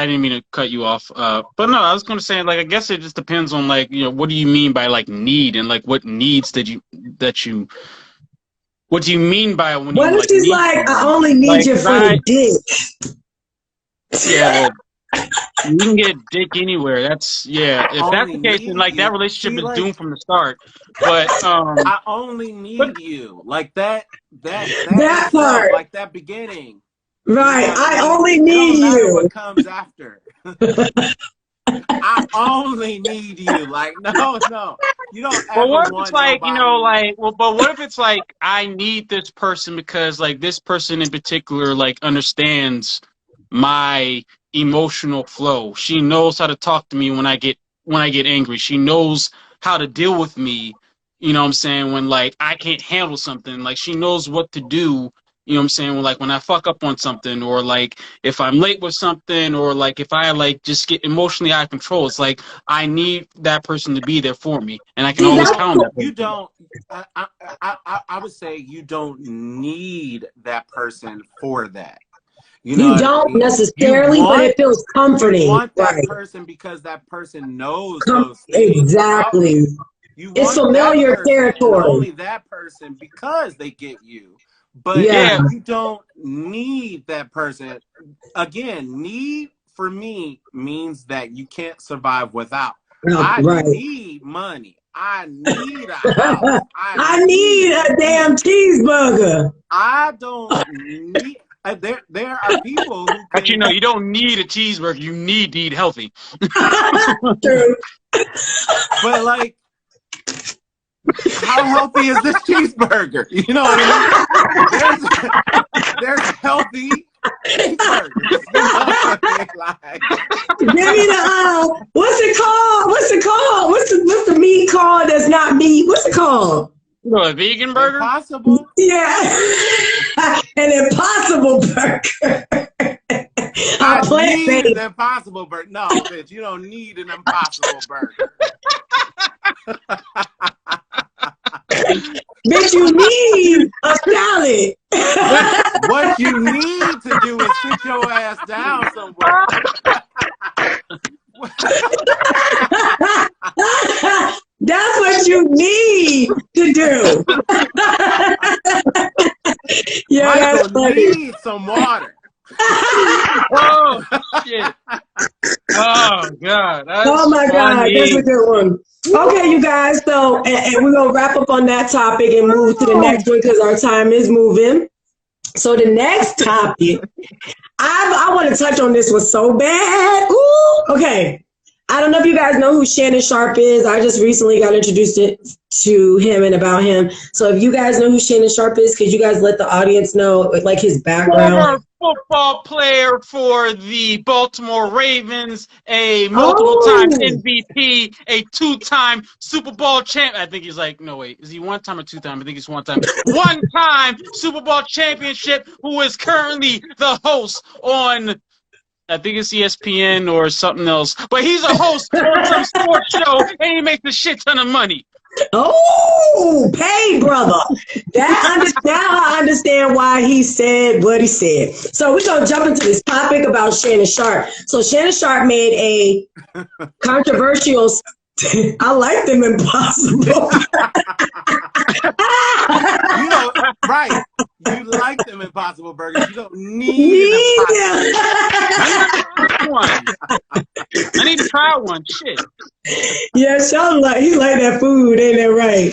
didn't mean to cut you off. But no, I was going to say, like, I guess it just depends on, like, you know, what do you mean by like need, and like what needs what do you mean by when what you if she's like, I only need like, you for the dick? Yeah, you can get dick anywhere. That's if that's the case, then like that relationship is doomed from the start. But I only need you, like that part, like that beginning. Right, you know, I only need you. What comes after? I only need you. Like no, you don't. Well, what if it's like nobody. You know, like but what if it's like I need this person because like this person in particular like understands my emotional flow. She knows how to talk to me when I get angry. She knows how to deal with me. You know what I'm saying? When like I can't handle something, like she knows what to do. You know what I'm saying? Like when I fuck up on something, or like if I'm late with something, or like if I like just get emotionally out of control, it's like I need that person to be there for me, and I can always count on that person. You don't. I would say you don't need that person for that. You don't necessarily, but it feels comforting. You want that person because that person knows those things. Exactly. It's familiar territory. Only that person because they get you. But you don't need that person. Again, need for me means that you can't survive without. I need money. I need a house. I need a damn cheeseburger. I don't need. There are people who. But you know, you don't need a cheeseburger. You need to eat healthy. True. But like. How healthy is this cheeseburger? You know what I mean? There's healthy cheeseburgers. You know what I mean? Like, give me the what's it called? What's the meat called that's not meat? What's it called? No, a vegan burger? Impossible? Yeah. An Impossible burger. I need an Impossible burger. No, bitch, you don't need an Impossible burger. Bitch, you need a salad. What you need to do is sit your ass down somewhere. That's what you need to do. Yeah, that's funny. Need some water. Oh shit! Oh god! Oh my god! That's a good one. Okay, you guys. So, and we're gonna wrap up on that topic and move to the next one because our time is moving. So the next topic, I want to touch on this one so bad. Ooh, okay. I don't know if you guys know who Shannon Sharp is. I just recently got introduced to him and about him. So if you guys know who Shannon Sharp is, could you guys let the audience know like his background? football player for the Baltimore Ravens, a multiple-time MVP, a two-time Super Bowl champ. I think he's like, no, wait, is he one-time or two-time? I think he's one-time. One-time Super Bowl championship, who is currently the host on, I think it's ESPN or something else. But he's a host on some sports show, and he makes a shit ton of money. Oh, pay, brother. Now I understand why he said what he said. So we're going to jump into this topic about Shannon Sharpe. So Shannon Sharpe made a controversial, I like them impossible. You know, right. You like them Impossible Burgers. You don't need them. I need to try one. Shit. Yeah, Sean he like that food, ain't that right?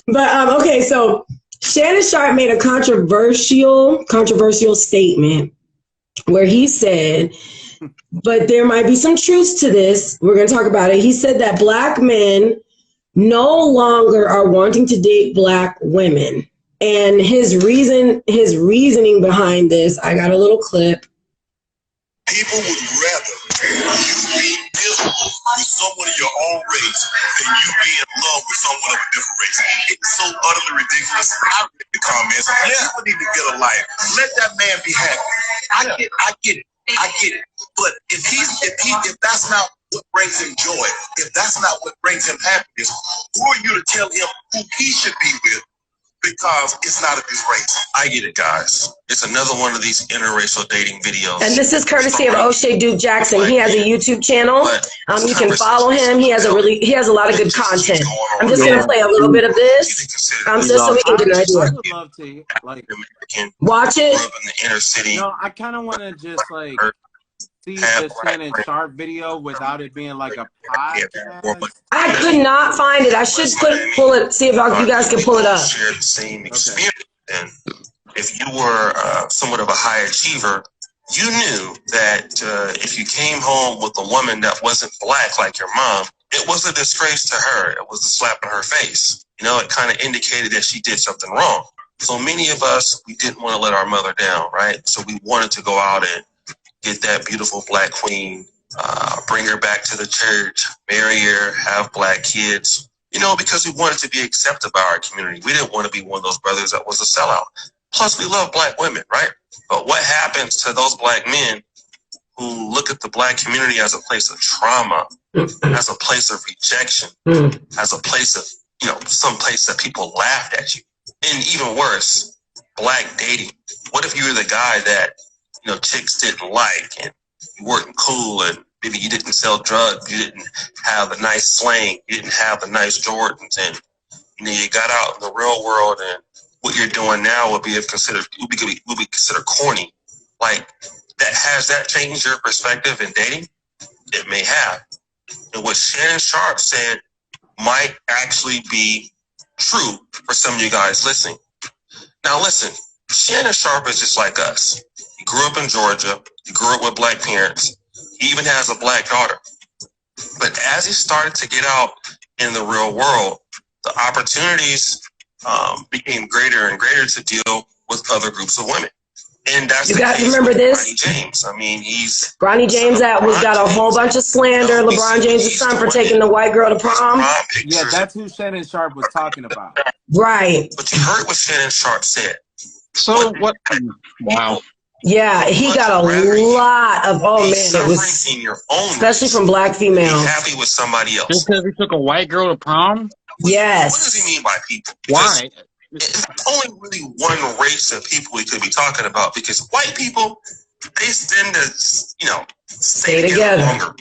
But okay, so Shannon Sharpe made a controversial statement where he said, but there might be some truth to this. We're going to talk about it. He said that black men no longer are wanting to date black women. And his reasoning behind this, I got a little clip. People would rather you be miserable with someone of your own race than you be in love with someone of a different race. It's so utterly ridiculous. I read the comments. People need to get a life. Let that man be happy. I get it. But if that's not what brings him joy, if that's not what brings him happiness, who are you to tell him who he should be with? Because it's not of his race. I get it, guys. It's another one of these interracial dating videos. And this is courtesy of O'Shea Duke Jackson. He has a YouTube channel. You can follow him. He has a lot of good content. I'm just gonna play a little bit of this. Just so we can get an idea. I would love to watch it. In the inner city. No, I kind of want to just see the Shannon Sharpe video without it being like a podcast. I could not find it. I should pull it. See if you guys can pull it up. Share the same experience, and if you were somewhat of a high achiever, you knew that if you came home with a woman that wasn't black like your mom, it was a disgrace to her. It was a slap in her face. You know, it kind of indicated that she did something wrong. So many of us, we didn't want to let our mother down, right? So we wanted to go out and get that beautiful black queen, bring her back to the church, marry her, have black kids, you know, because we wanted to be accepted by our community. We didn't want to be one of those brothers that was a sellout. Plus, we love black women, right? But what happens to those black men who look at the black community as a place of trauma, as a place of rejection, as a place of, you know, some place that people laughed at you? And even worse, black dating. What if you were the guy that, you know, chicks didn't like, and you weren't cool, and maybe you didn't sell drugs, you didn't have the nice slang, you didn't have the nice Jordans, and you know, you got out in the real world, and what you're doing now would be considered corny. Like, that has that changed your perspective in dating? It may have. And what Shannon Sharpe said might actually be true for some of you guys listening. Now listen, Shannon Sharpe is just like us. He grew up in Georgia. He grew up with black parents. He even has a black daughter. But as he started to get out in the real world, the opportunities became greater and greater to deal with other groups of women. And that's remember this? Bronny James. I mean, he's Bronny James that got a whole bunch of slander. LeBron James' son for taking the white girl to prom. Yeah, that's who Shannon Sharpe was talking about. Right. But you heard what Shannon Sharpe said. So what? Wow. Yeah, he got a lot of, it was, in your own especially from black females. Be happy with somebody else. Just because he took a white girl to prom? Yes. What does he mean by people? Why? It's only really one race of people we could be talking about, because white people, they tend to, you know, stay together longer.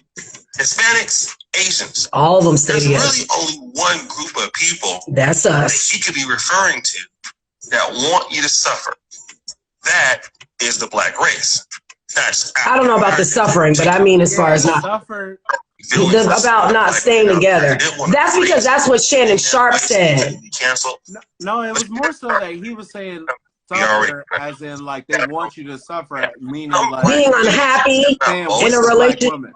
Hispanics, Asians, all of them stay together. There's really only one group of people that's us that he could be referring to that want you to suffer. That is the black race. That's I don't know about the suffering, but I mean as far as not about not staying together. That's because that's what Shannon Sharpe said. No, it was more so that he was saying suffer as in like they want you to suffer, meaning like being unhappy in a relationship.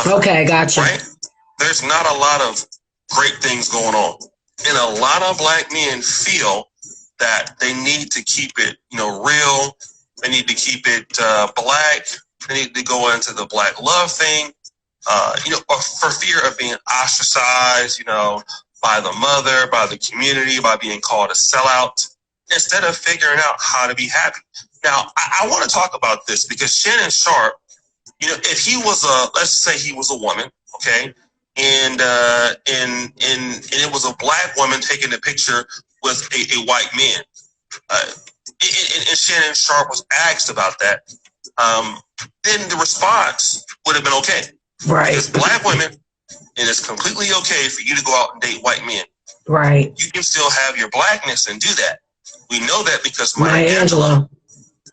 Okay, gotcha. Right? There's not a lot of great things going on. And a lot of black men feel that they need to keep it, you know, real, They need to keep it black. They need to go into the black love thing. Or for fear of being ostracized, by the mother, by the community, by being called a sellout, instead of figuring out how to be happy. Now, I want to talk about this because Shannon Sharpe, if he was let's say he was a woman, okay, and it was a black woman taking a picture with a white man, and Shannon Sharpe was asked about that, then the response would have been okay. Right. Because black women, it is completely okay for you to go out and date white men. Right. You can still have your blackness and do that. We know that because Maya Angelou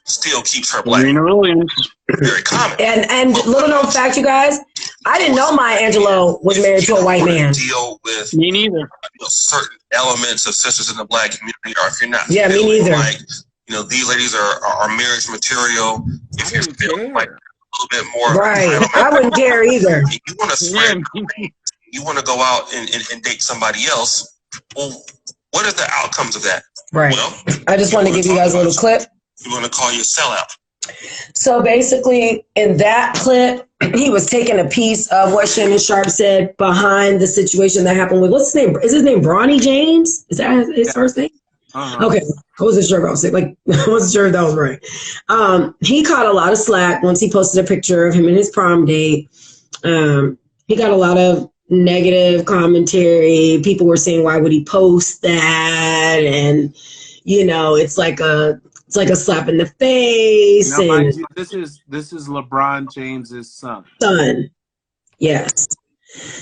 still keeps her black. Very common. And little known fact, you guys, I didn't know Maya Angelou was married to a white man. Deal with me neither. Certain elements of sisters in the black community, or if you're not, yeah, me neither. Like, these ladies are marriage material. If you're feeling like a little bit more, right? I wouldn't care either. If you want to spread, you want to go out and date somebody else. Well, what are the outcomes of that? Right. Well, I just want to give you guys a little clip. You want to call you a sellout. So basically, in that clip, he was taking a piece of what Shannon Sharpe said behind the situation that happened with, what's his name? Is his name Bronny James? Is that his first name? Okay, I wasn't sure if I was I wasn't sure if that was right. He caught a lot of slack once he posted a picture of him and his prom date. He got a lot of negative commentary. People were saying, why would he post that? And it's like a slap in the face. Now, mind you, this is LeBron James's son. Yes.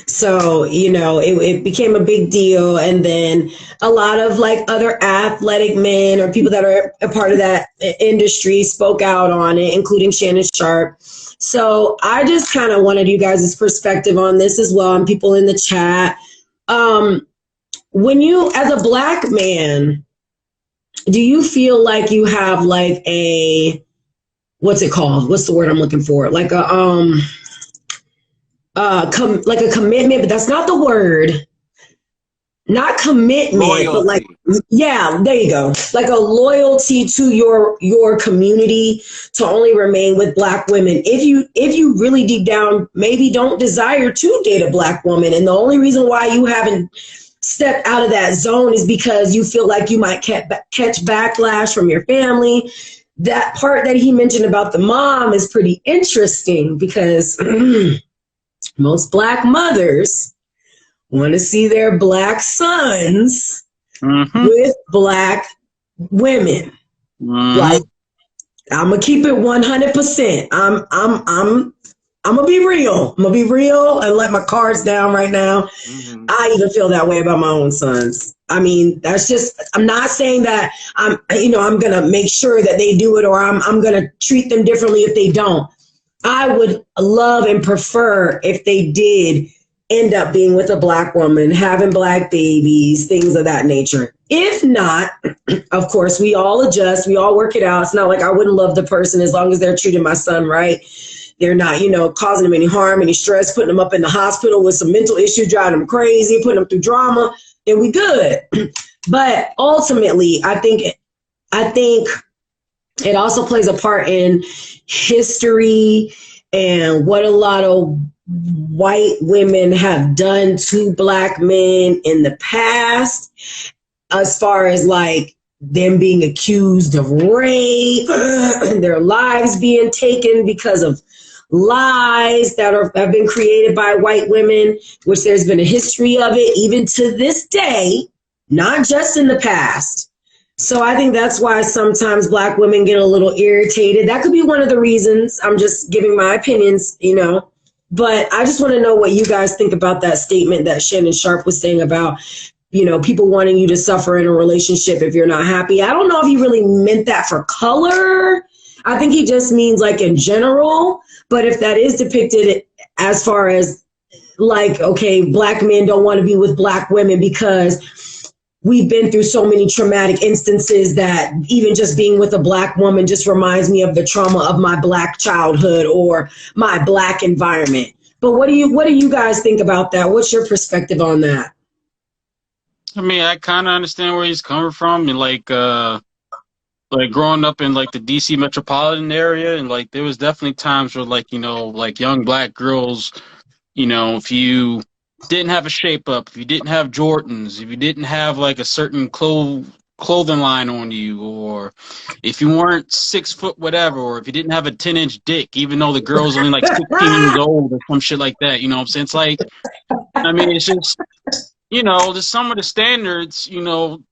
So, it became a big deal. And then a lot of other athletic men or people that are a part of that industry spoke out on it, including Shannon Sharpe. So I just kind of wanted you guys' perspective on this as well, and people in the chat. When you, as a black man, do you feel like you have what's it called? What's the word I'm looking for? Like a commitment, but that's not the word. Not commitment, loyalty. But there you go. Like a loyalty to your community to only remain with black women. If you really deep down maybe don't desire to date a black woman, and the only reason why you haven't stepped out of that zone is because you feel like you might catch backlash from your family. That part that he mentioned about the mom is pretty interesting because most black mothers want to see their black sons with black women. Like, I'm gonna keep it 100%. I'm gonna be real. I'm gonna be real and let my cards down right now. I even feel that way about my own sons. I mean, that's just, I'm not saying that I'm gonna make sure that they do it, or I'm gonna treat them differently if they don't. I would love and prefer if they did end up being with a black woman, having black babies, things of that nature. If not, of course, we all adjust, we all work it out. It's not like I wouldn't love the person as long as they're treating my son right. They're not, causing him any harm, any stress, putting him up in the hospital with some mental issue, driving him crazy, putting him through drama, then we good. But ultimately, I think it also plays a part in history and what a lot of white women have done to black men in the past, as far as them being accused of rape, their lives being taken because of lies that have been created by white women, which there's been a history of it even to this day, not just in the past. So I think that's why sometimes black women get a little irritated. That could be one of the reasons. I'm just giving my opinions, but I just want to know what you guys think about that statement that Shannon Sharpe was saying about, people wanting you to suffer in a relationship if you're not happy. I don't know if he really meant that for color. I think he just means in general. But if that is depicted as far as okay, black men don't want to be with black women because we've been through so many traumatic instances that even just being with a black woman just reminds me of the trauma of my black childhood or my black environment. But what do you guys think about that? What's your perspective on that? I mean, I kind of understand where he's coming from. And like growing up in like the DC metropolitan area, and like there was definitely times where like, you know, like young black girls, you know, if you didn't have a shape up, if you didn't have Jordans, if you didn't have like a certain clothing line on you, or if you weren't 6 foot whatever, or if you didn't have a 10-inch dick, even though the girl's only like 16 years old or some shit like that, you know what I'm saying? It's like, I mean, it's just, you know, there's some of the standards, you know,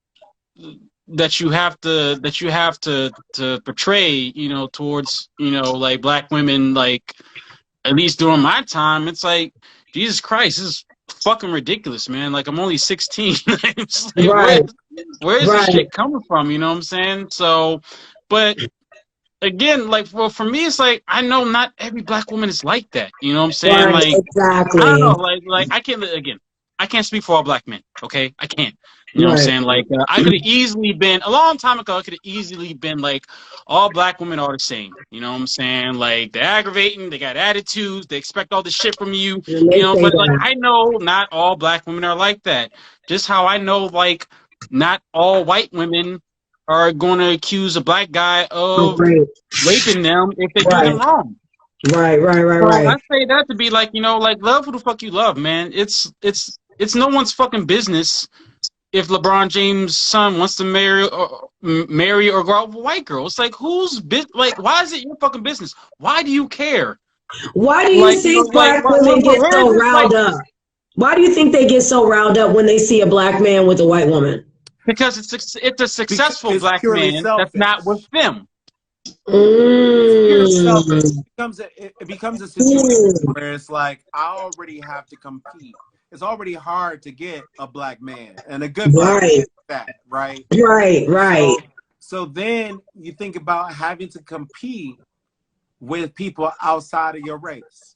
that you have to portray, you know, towards, you know, like black women, like at least during my time. It's like, Jesus Christ, this is fucking ridiculous, man. Like, I'm only 16. It's like, Right. where's this Right. shit coming from? You know what I'm saying? So, but again, like, well, for me, it's like, I know not every black woman is like that. You know what I'm saying? Right. Like, Exactly. I don't know. Like I can't, again, I can't speak for all black men. Okay. I can't. You know what I'm Right. saying? Like, I could have easily been, a long time ago, I could have easily been like, all black women are the same. You know what I'm saying? Like, they're aggravating, they got attitudes, they expect all this shit from you, And you they know, say but like, that. I know not all black women are like that. Just how I know, like, not all white women are going to accuse a black guy Oh, of great. raping them if they do Right. them wrong. Right. Right. Right. So I Right. say that to be like, you know, like, love who the fuck you love, man. It's no one's fucking business if LeBron James' son wants to marry or go out with a white girl. It's like, like, why is it your fucking business? Why do you care? Why do you Like, you know, think like, black women get where is so this, like, riled up? Why do you think they get so riled up when they see a black man with a white woman? because it's a successful It's black purely man that's not with selfish. them. It's pure selfish. Mm. It becomes a situation where it's like, I already have to compete. It's already hard to get a black man, and a good black man Right. is that, right? Right. Right. So then you think about having to compete with people outside of your race.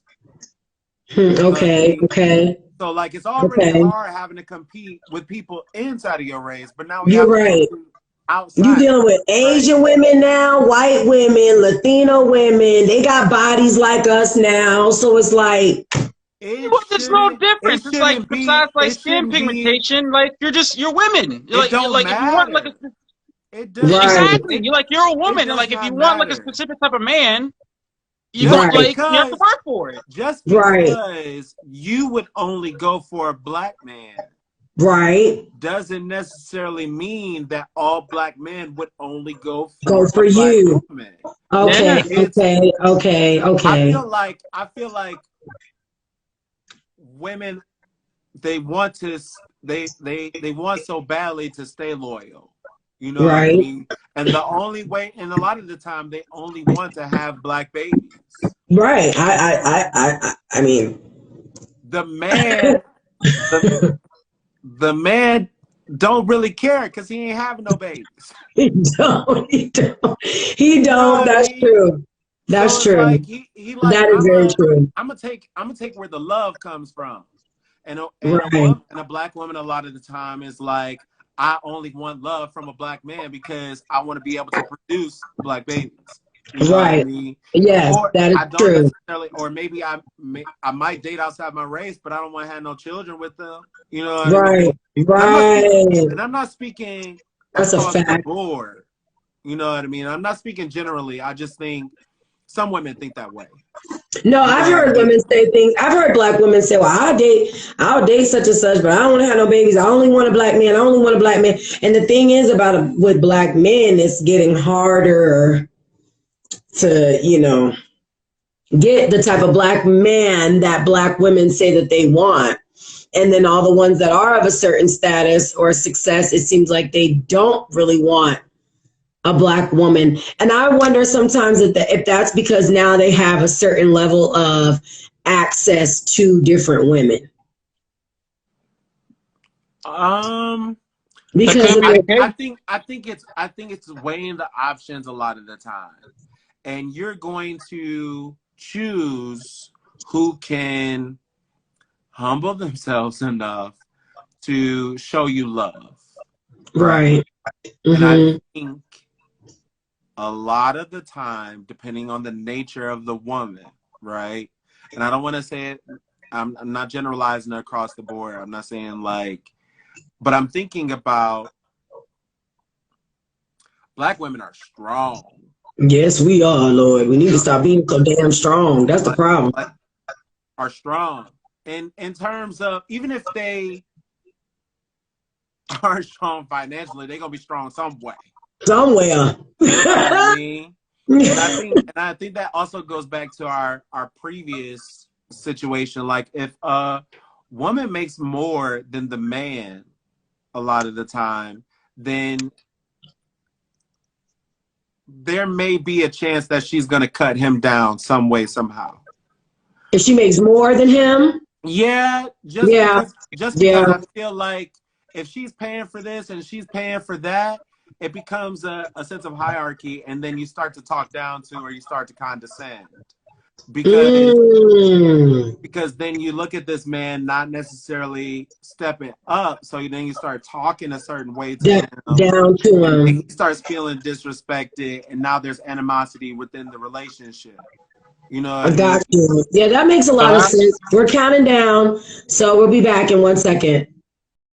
Okay. Okay. So like, it's already Okay. hard having to compete with people inside of your race, but now we You're have to right. compete outside. You dealing with Asian women now, white women, Latino women. They got bodies like us now, so it's like, Well, there's no difference. It's like, besides like skin pigmentation, like you're women. It don't like if you want like matter. It Right. does. exactly, you're a woman, and does like if not you want like a matter. specific type of man, you Just like you have to work for it. Just Right. because you would only go for a black man right, doesn't necessarily mean that all black men would only go go for for a black you. woman. Okay. It's- Okay. I feel like women, they want so badly to stay loyal. You know what I Right. mean? And the only way, and a lot of the time, they only want to have black babies. Right. I mean, The man, the man don't really care because he ain't having no babies. he don't. He don't. what I That's mean? true. That's So it's true. like he like, That is very true. I'm gonna take where the love comes from, and Right. a black woman a lot of the time is like, I only want love from a black man because I want to be able to produce black babies. You know what I Right. mean? Yes, Or that is I don't true. necessarily, or maybe I might date outside my race, but I don't want to have no children with them. You know what I mean? Right. And I'm not speaking That's a across the fact. board. You know what I mean? I'm not speaking generally. I just think some women think that way. No, I've heard women say things. I've heard black women say, "Well, I'll date such and such, but I don't want to have no babies. I only want a black man. I only want a black man." And the thing is with black men, it's getting harder to, get the type of black man that black women say that they want. And then all the ones that are of a certain status or success, it seems like they don't really want a black woman. And I wonder sometimes if that's because now they have a certain level of access to different women. Because I think it's weighing the options a lot of the time. And you're going to choose who can humble themselves enough to show you love. right. And I think a lot of the time, depending on the nature of the woman, right? And I don't want to say it, I'm not generalizing across the board. I'm not saying like, but I'm thinking about Black women are strong. Yes, we are, Lord. We need to stop being so damn strong. That's the problem. Are strong. And in terms of, even if they aren't strong financially, they're gonna be strong some way. Somewhere. You know what I mean? And I think that also goes back to our previous situation. Like, if a woman makes more than the man a lot of the time, then there may be a chance that she's gonna cut him down some way, somehow. If she makes more than him? Yeah, because I feel like if she's paying for this and she's paying for that, it becomes a sense of hierarchy, and then you start to talk down to, or you start to condescend. Because then you look at this man not necessarily stepping up, so then you start talking a certain way to him, down to him. And he starts feeling disrespected, and now there's animosity within the relationship. You know what I got you. Yeah, that makes a lot of sense. We're counting down, so we'll be back in 1 second.